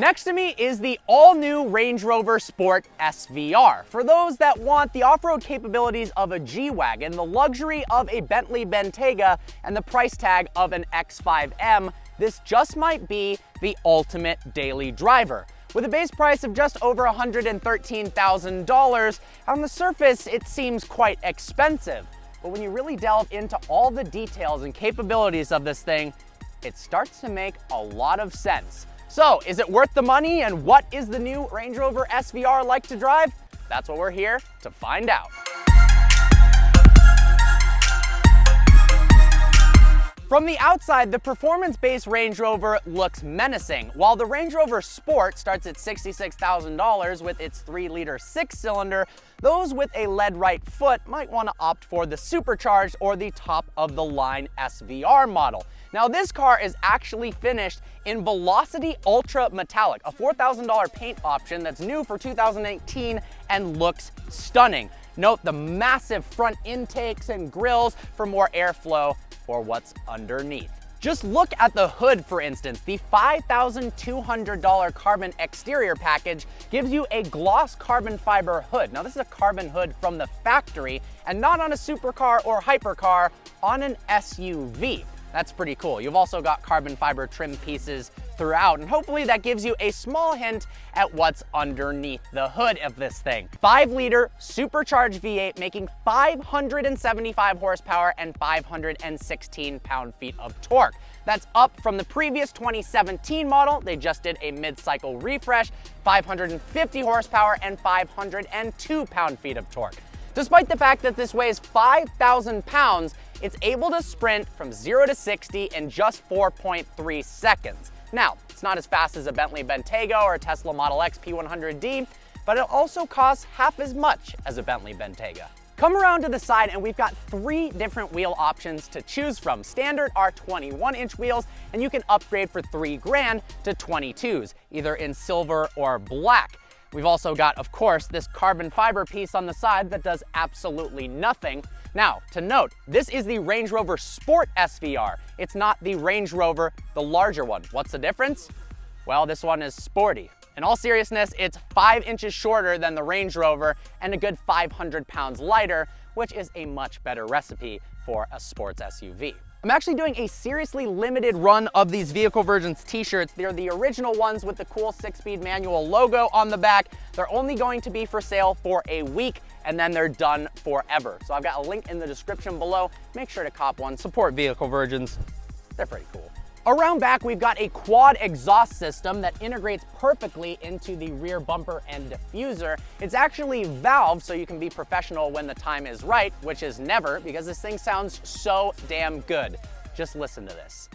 Next to me is the all-new Range Rover Sport SVR. For those that want the off-road capabilities of a G-Wagon, the luxury of a Bentley Bentayga, and the price tag of an X5M, this just might be the ultimate daily driver. With a base price of just over $113,000, on the surface it seems quite expensive. But when you really delve into all the details and capabilities of this thing, it starts to make a lot of sense. So, is it worth the money, and what is the new Range Rover SVR like to drive? That's what we're here to find out. From the outside, the performance-based Range Rover looks menacing. While the Range Rover Sport starts at $66,000 with its 3-liter 6-cylinder, those with a lead right foot might want to opt for the supercharged or the top-of-the-line SVR model. Now, this car is actually finished in Velocity Ultra Metallic, a $4,000 paint option that's new for 2018 and looks stunning. Note the massive front intakes and grills for more airflow for what's underneath. Just look at the hood, for instance. The $5,200 carbon exterior package gives you a gloss carbon fiber hood. Now, this is a carbon hood from the factory and not on a supercar or hypercar, on an SUV. That's pretty cool. You've also got carbon fiber trim pieces throughout, and hopefully that gives you a small hint at what's underneath the hood of this thing. 5-liter supercharged V8 making 575 horsepower and 516 pound-feet of torque. That's up from the previous 2017 model. They just did a mid-cycle refresh, 550 horsepower and 502 pound-feet of torque. Despite the fact that this weighs 5,000 pounds, it's able to sprint from 0 to 60 in just 4.3 seconds. Now, it's not as fast as a Bentley Bentayga or a Tesla Model X P100D, but it also costs half as much as a Bentley Bentayga. Come around to the side and we've got 3 different wheel options to choose from. Standard are 21-inch wheels, and you can upgrade for $3,000 to 22s, either in silver or black. We've also got, of course, this carbon fiber piece on the side that does absolutely nothing. Now, to note, this is the Range Rover Sport SVR. It's not the Range Rover, the larger one. What's the difference? Well, this one is sporty. In all seriousness, it's 5 inches shorter than the Range Rover and a good 500 pounds lighter, which is a much better recipe for a sports SUV. I'm actually doing a seriously limited run of these Vehicle Versions t-shirts. They're the original ones with the cool 6-speed manual logo on the back. They're only going to be for sale for a week, and then they're done forever. So I've got a link in the description below. Make sure to cop one, support Vehicle Versions. They're pretty cool. Around back, we've got a quad exhaust system that integrates perfectly into the rear bumper and diffuser. It's actually valved so you can be professional when the time is right, which is never, because this thing sounds so damn good. Just listen to this.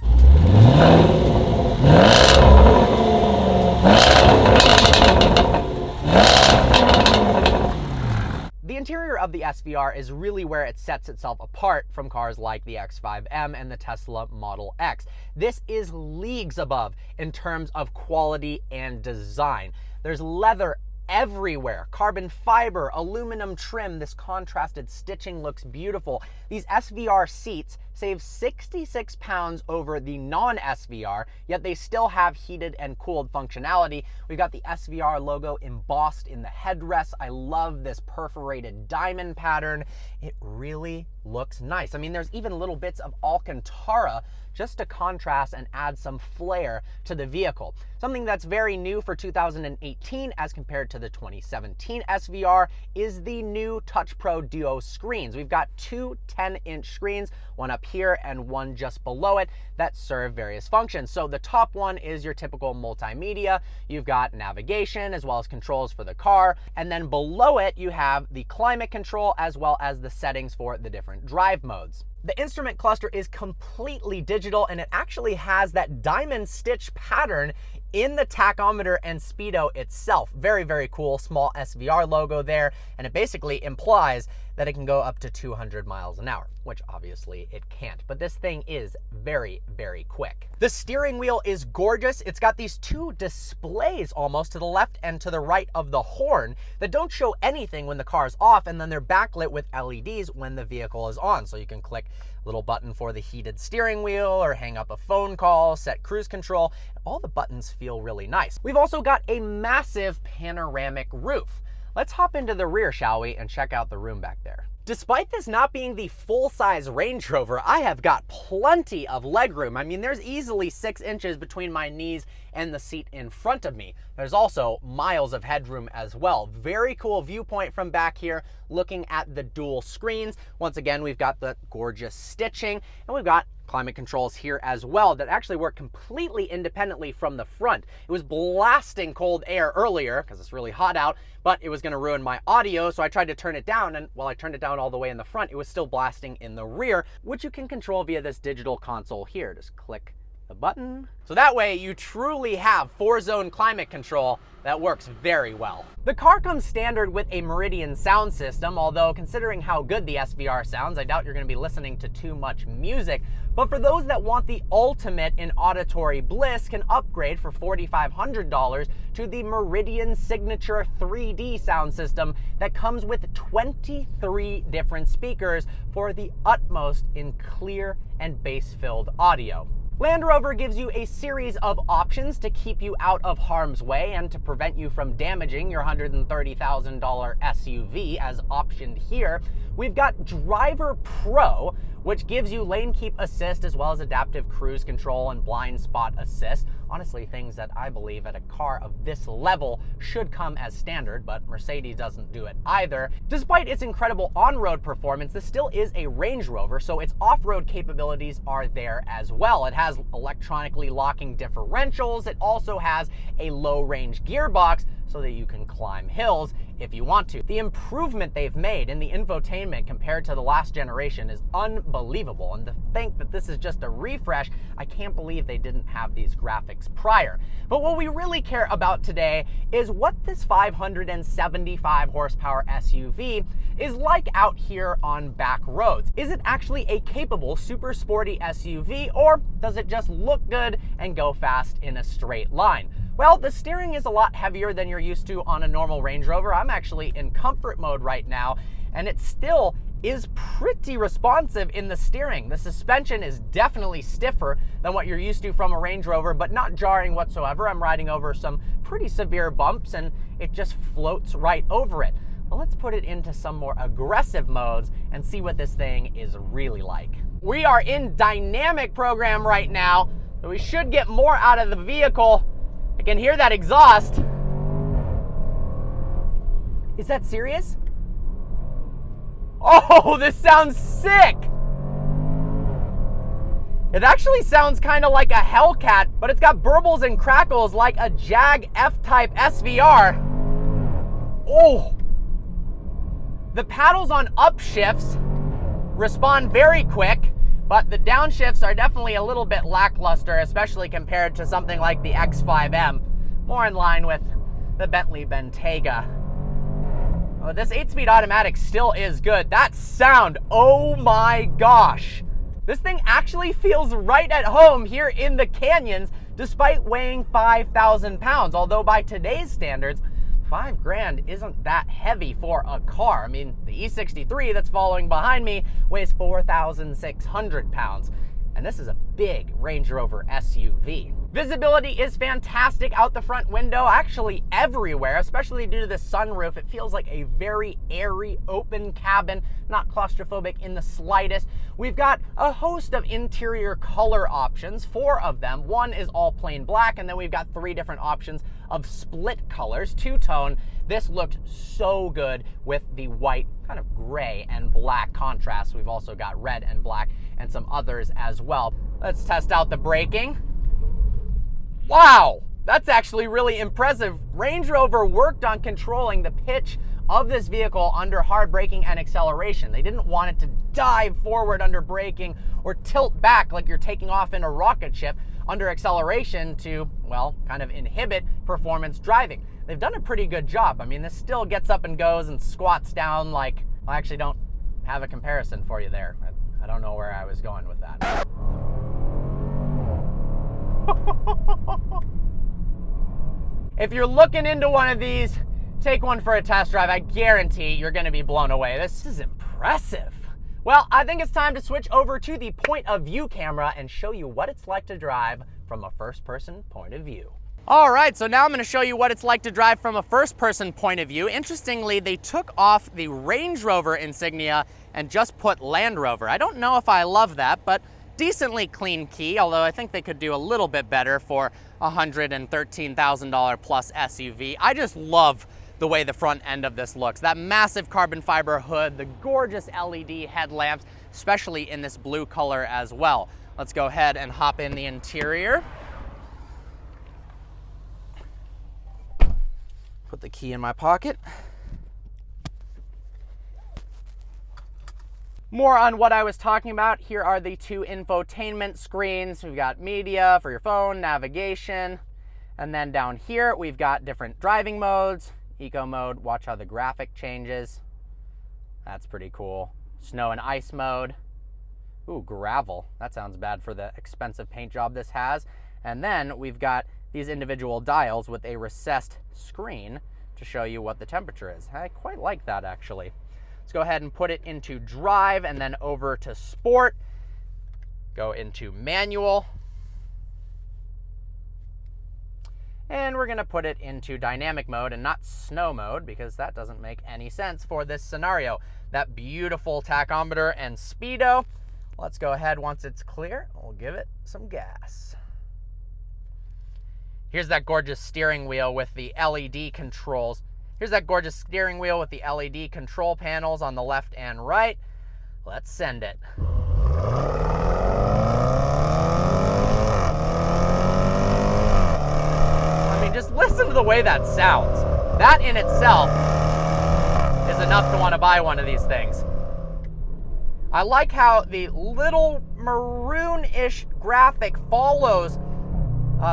The interior of the SVR is really where it sets itself apart from cars like the X5M and the Tesla Model X. This is leagues above in terms of quality and design. There's leather everywhere, carbon fiber, aluminum trim. This contrasted stitching looks beautiful. These SVR seats save 66 pounds over the non-SVR, yet they still have heated and cooled functionality. We've got the SVR logo embossed in the headrest. I love this perforated diamond pattern. It really looks nice. I mean, there's even little bits of Alcantara just to contrast and add some flair to the vehicle. Something that's very new for 2018 as compared to the 2017 SVR is the new Touch Pro Duo screens. We've got 2 10-inch screens, one up here and one just below it, that serve various functions. So the top one is your typical multimedia. You've got navigation as well as controls for the car. And then below it, you have the climate control as well as the settings for the different drive modes. The instrument cluster is completely digital, and it actually has that diamond stitch pattern in the tachometer and speedo itself. Very, very cool. Small SVR logo there, and it basically implies that it can go up to 200 miles an hour, which obviously it can't. But this thing is very, very quick. The steering wheel is gorgeous. It's got these two displays almost to the left and to the right of the horn that don't show anything when the car is off, and then they're backlit with LEDs when the vehicle is on. So you can click a little button for the heated steering wheel or hang up a phone call, set cruise control. All the buttons feel really nice. We've also got a massive panoramic roof. Let's hop into the rear, shall we, and check out the room back there. Despite this not being the full-size Range Rover, I have got plenty of legroom. I mean, there's easily 6 inches between my knees and the seat in front of me. There's also miles of headroom as well. Very cool viewpoint from back here, looking at the dual screens. Once again, we've got the gorgeous stitching, and we've got climate controls here as well that actually work completely independently from the front. It was blasting cold air earlier because it's really hot out, but it was going to ruin my audio, so I tried to turn it down, and while I turned it down all the way in the front, it was still blasting in the rear, which you can control via this digital console here. Just click the button. So that way you truly have 4-zone climate control that works very well. The car comes standard with a Meridian sound system, although considering how good the SVR sounds, I doubt you're going to be listening to too much music. But for those that want the ultimate in auditory bliss, can upgrade for $4,500 to the Meridian Signature 3D sound system that comes with 23 different speakers for the utmost in clear and bass-filled audio. Land Rover gives you a series of options to keep you out of harm's way and to prevent you from damaging your $130,000 SUV as optioned here. We've got Driver Pro, which gives you lane keep assist as well as adaptive cruise control and blind spot assist. Honestly, things that I believe at a car of this level should come as standard, but Mercedes doesn't do it either. Despite its incredible on-road performance, this still is a Range Rover, so its off-road capabilities are there as well. It has electronically locking differentials. It also has a low-range gearbox so that you can climb hills if you want to. The improvement they've made in the infotainment compared to the last generation is unbelievable, and to think that this is just a refresh, I can't believe they didn't have these graphics prior. But what we really care about today is what this 575 horsepower SUV is like out here on back roads. Is it actually a capable super sporty SUV, or does it just look good and go fast in a straight line? Well, the steering is a lot heavier than you're used to on a normal Range Rover. I'm actually in comfort mode right now, and it still is pretty responsive in the steering. The suspension is definitely stiffer than what you're used to from a Range Rover, but not jarring whatsoever. I'm riding over some pretty severe bumps, and it just floats right over it. Well, let's put it into some more aggressive modes and see what this thing is really like. We are in dynamic program right now, so we should get more out of the vehicle. I can hear that exhaust. Is that serious? Oh, this sounds sick! It actually sounds kind of like a Hellcat, but it's got burbles and crackles like a Jag F-Type SVR. Oh! The paddles on upshifts respond very quick, but the downshifts are definitely a little bit lackluster, especially compared to something like the X5M, more in line with the Bentley Bentayga. Oh, this 8-speed automatic still is good. That sound, oh my gosh. This thing actually feels right at home here in the canyons, despite weighing 5,000 pounds, although by today's standards, $5,000 isn't that heavy for a car. I mean, the E63 that's following behind me weighs 4,600 pounds. And this is a big Range Rover SUV. Visibility is fantastic out the front window, actually everywhere, especially due to the sunroof. It feels like a very airy, open cabin, not claustrophobic in the slightest. We've got a host of interior color options, 4 of them. One is all plain black, and then we've got 3 different options of split colors, 2-tone. This looked so good with the white, kind of gray and black contrast. We've also got red and black and some others as well. Let's test out the braking. Wow, that's actually really impressive. Range Rover worked on controlling the pitch of this vehicle under hard braking and acceleration. They didn't want it to dive forward under braking or tilt back like you're taking off in a rocket ship under acceleration to, well, kind of inhibit performance driving. They've done a pretty good job. I mean, this still gets up and goes and squats down like, well, I actually don't have a comparison for you there. I don't know where I was going with that. If you're looking into one of these, take one for a test drive. I guarantee you're going to be blown away. This is impressive. Well, I think it's time to switch over to the point of view camera and show you what it's like to drive from a first-person point of view. All right, so now I'm going to show you what it's like to drive from a first-person point of view. Interestingly, they took off the Range Rover insignia and just put Land Rover. I don't know if I love that, but decently clean key, although I think they could do a little bit better for a $113,000 plus SUV. I just love the way the front end of this looks. That massive carbon fiber hood, the gorgeous LED headlamps, especially in this blue color as well. Let's go ahead and hop in the interior. Put the key in my pocket. More on what I was talking about. Here are the two infotainment screens. We've got media for your phone, navigation, and then down here we've got different driving modes. Eco mode, watch how the graphic changes. That's pretty cool. Snow and ice mode. Ooh, gravel. That sounds bad for the expensive paint job this has. And then we've got these individual dials with a recessed screen to show you what the temperature is. I quite like that, actually. Let's go ahead and put it into drive and then over to sport. Go into manual. And we're gonna put it into dynamic mode and not snow mode because that doesn't make any sense for this scenario. That beautiful tachometer and speedo. Let's go ahead, once it's clear, we'll give it some gas. Here's that gorgeous steering wheel with the LED controls. Here's that gorgeous steering wheel with the LED control panels on the left and right. Let's send it. Just listen to the way that sounds. That in itself is enough to want to buy one of these things. I like how the little maroon-ish graphic follows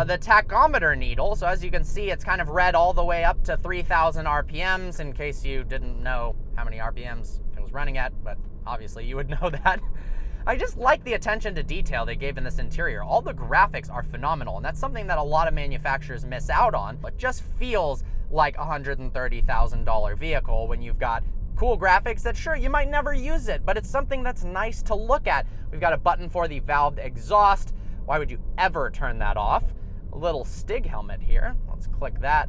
the tachometer needle. So as you can see, it's kind of red all the way up to 3,000 RPMs, in case you didn't know how many RPMs it was running at, but obviously you would know that. I just like the attention to detail they gave in this interior. All the graphics are phenomenal, and that's something that a lot of manufacturers miss out on. It just feels like a $130,000 vehicle when you've got cool graphics that, sure, you might never use it, but it's something that's nice to look at. We've got a button for the valved exhaust. Why would you ever turn that off? A little Stig helmet here. Let's click that.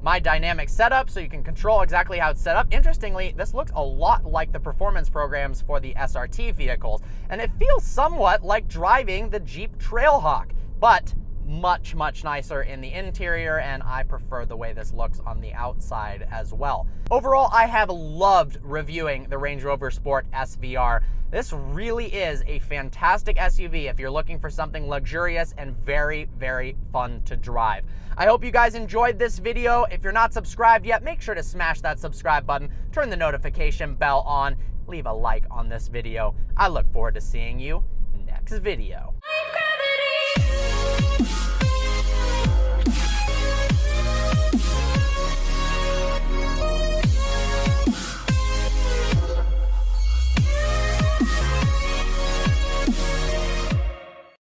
My dynamic setup, so you can control exactly how it's set up. Interestingly, this looks a lot like the performance programs for the SRT vehicles, and it feels somewhat like driving the Jeep Trailhawk, but much, much nicer in the interior, and I prefer the way this looks on the outside as well. Overall, I have loved reviewing the Range Rover Sport SVR. This really is a fantastic SUV if you're looking for something luxurious and very, very fun to drive. I hope you guys enjoyed this video. If you're not subscribed yet, make sure to smash that subscribe button, turn the notification bell on, leave a like on this video. I look forward to seeing you next video.